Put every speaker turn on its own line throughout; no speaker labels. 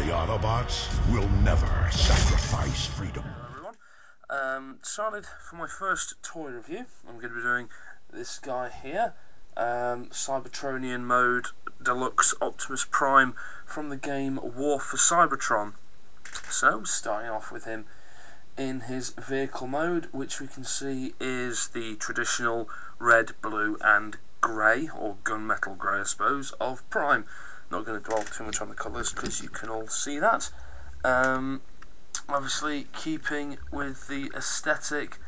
The Autobots will never sacrifice freedom.
Hello everyone. Decided for my first toy review, I'm going to be doing this guy here, Cybertronian mode deluxe Optimus Prime from the game War for Cybertron. So, starting off with him in his vehicle mode, which we can see is the traditional red, blue and grey, or gunmetal grey I suppose, of Prime. Not going to dwell too much on the colours because you can all see that. Obviously keeping with the aesthetic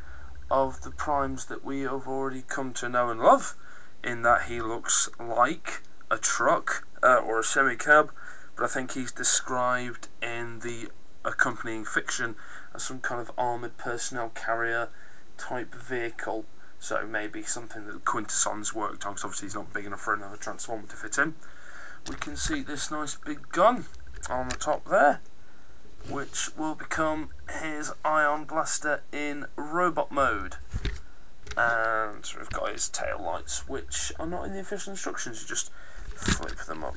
of the Primes that we have already come to know and love, in that he looks like a truck or a semi-cab, but I think he's described in the accompanying fiction as some kind of armoured personnel carrier type vehicle, so maybe something that Quintesson's worked on, because obviously he's not big enough for another Transformer to fit in. We can see this nice big gun on the top there, which will become his ion blaster in robot mode. And we've got his tail lights, which are not in the official instructions. You just flip them up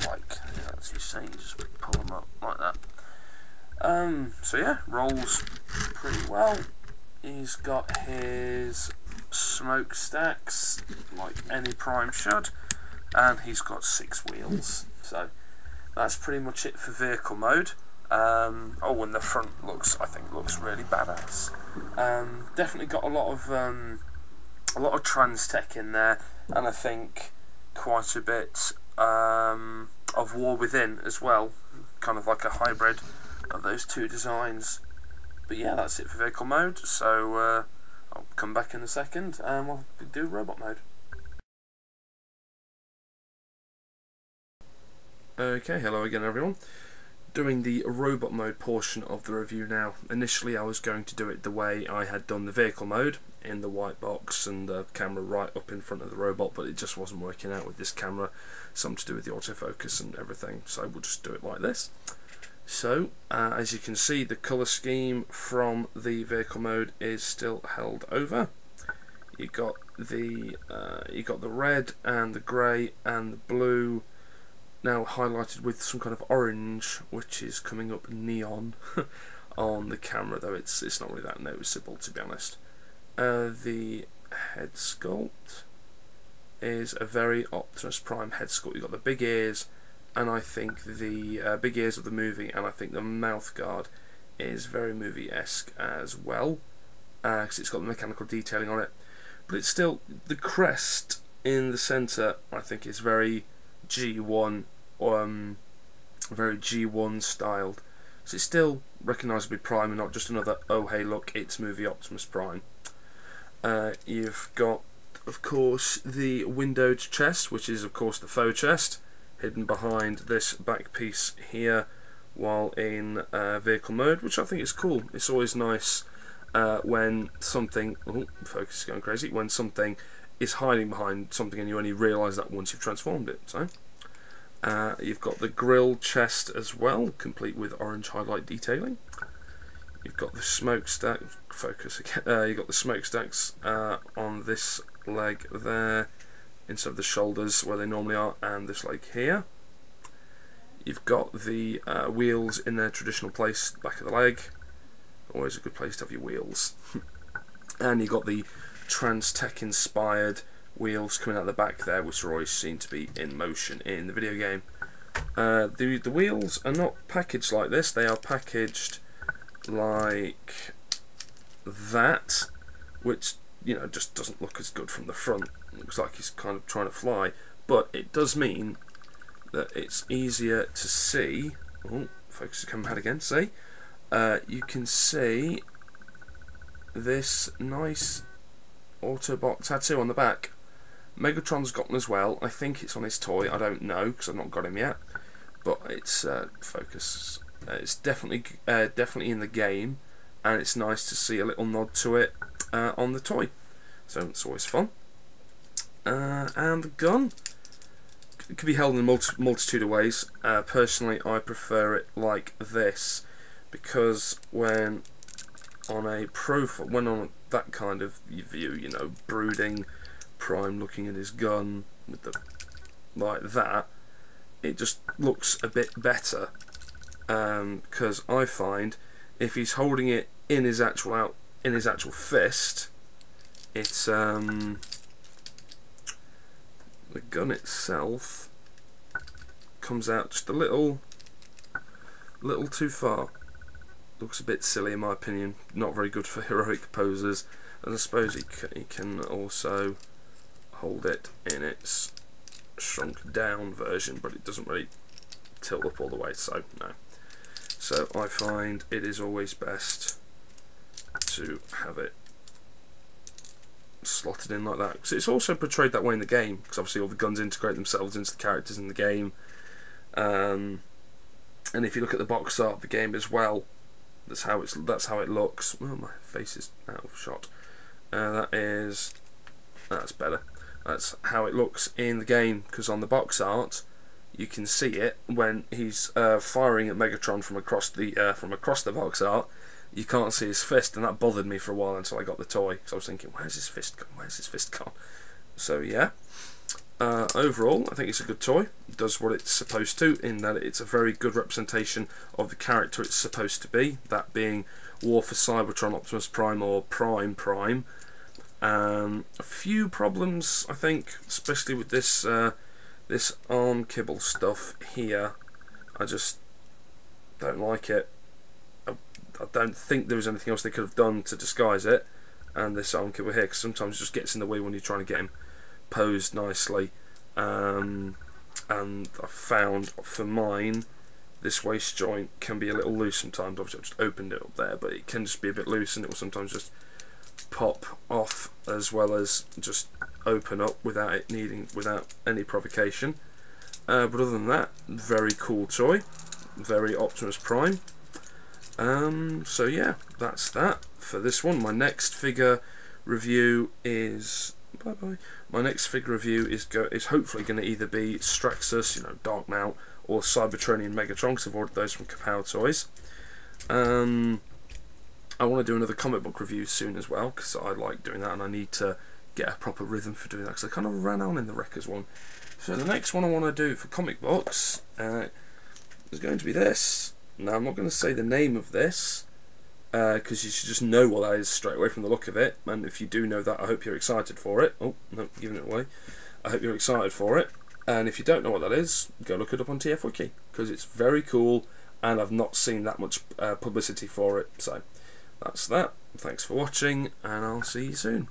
like, as you say, you just pull them up like that. So yeah, rolls pretty well. He's got his smokestacks like any Prime should, and he's got 6 wheels. So that's pretty much it for vehicle mode. Oh, and the front I think looks really badass. Definitely got a lot of trans tech in there, and I think quite a bit of War Within as well, kind of like a hybrid of those two designs. But yeah, that's it for vehicle mode. So I'll come back in a second and we'll do robot mode. Okay, hello again everyone. Doing the robot mode portion of the review now. Initially I was going to do it the way I had done the vehicle mode, in the white box and the camera right up in front of the robot, but it just wasn't working out with this camera, something to do with the autofocus and everything, so we'll just do it like this. So, as you can see, the colour scheme from the vehicle mode is still held over. You got the red and the grey and the blue, now highlighted with some kind of orange, which is coming up neon on the camera, though it's not really that noticeable, to be honest. The head sculpt is a very Optimus Prime head sculpt. You've got the big ears, and I think the big ears of the movie, and I think the mouth guard is very movie-esque as well, because it's got the mechanical detailing on it. But it's still, the crest in the centre, I think, is very G1, very G1 styled, so it's still recognisably Prime and not just another oh hey look, it's movie Optimus Prime. You've got, of course, the windowed chest, which is of course the faux chest, hidden behind this back piece here while in vehicle mode, which I think is cool. It's always nice when something, oh, focus is going crazy, when something is hiding behind something and you only realise that once you've transformed it. So you've got the grill chest as well, complete with orange highlight detailing. You've got the smokestack, focus again, you've got the smokestacks on this leg there, instead of the shoulders where they normally are, and this leg here. You've got the wheels in their traditional place, back of the leg. Always a good place to have your wheels. And you've got the trans tech inspired wheels coming out the back there, which are always seen to be in motion in the video game. The wheels are not packaged like this, they are packaged like that, which, you know, just doesn't look as good from the front. It looks like he's kind of trying to fly, but it does mean that it's easier to see. Oh, focus is coming back again, see? You can see this nice Autobot tattoo on the back. Megatron's got one as well. I think it's on his toy. I don't know because I've not got him yet. But it's focus. It's definitely in the game, and it's nice to see a little nod to it on the toy. So it's always fun. And the gun, it can be held in a multitude of ways. Personally, I prefer it like this, because when on a profile, when on that kind of view, you know, brooding Prime looking at his gun with the like that, it just looks a bit better because I find if he's holding it in his actual fist, it's the gun itself comes out just a little too far. Looks a bit silly in my opinion, not very good for heroic posers, and I suppose he can also hold it in its shrunk down version, but it doesn't really tilt up all the way, so no. So I find it is always best to have it slotted in like that, because it's also portrayed that way in the game, because obviously all the guns integrate themselves into the characters in the game, and if you look at the box art of the game as well, that's how it looks. Oh, my face is out of shot. That's better. That's how it looks in the game, because on the box art you can see it when he's firing at Megatron from across the box art. You can't see his fist, and that bothered me for a while until I got the toy, because I was thinking, where's his fist gone? Where's his fist gone? So yeah, overall I think it's a good toy. It does what it's supposed to, in that it's a very good representation of the character it's supposed to be, that being War for Cybertron Optimus Prime, or Prime. A few problems, I think, especially with this this arm kibble stuff here. I just don't like it. I don't think there was anything else they could have done to disguise it, and this arm kibble here, because sometimes it just gets in the way when you're trying to get him posed nicely. And I found for mine, this waist joint can be a little loose sometimes. Obviously I've just opened it up there, but it can just be a bit loose, and it will sometimes just pop off as well as just open up without any provocation. But other than that, very cool toy, very Optimus Prime. So yeah, that's that for this one. My next figure review is My next figure review is hopefully going to either be Straxus, Dark Mount, or Cybertronian Megatron, because I've ordered those from Kapow Toys. I want to do another comic book review soon as well, because I like doing that, and I need to get a proper rhythm for doing that, because I kind of ran on in the Wreckers one. So the next one I want to do for comic books is going to be this. Now I'm not going to say the name of this, because you should just know what that is straight away from the look of it, and if you do know that, I hope you're excited for it. Oh, no, giving it away. I hope you're excited for it, and if you don't know what that is, go look it up on TF Wiki, because it's very cool, and I've not seen that much publicity for it. So that's that. Thanks for watching, and I'll see you soon.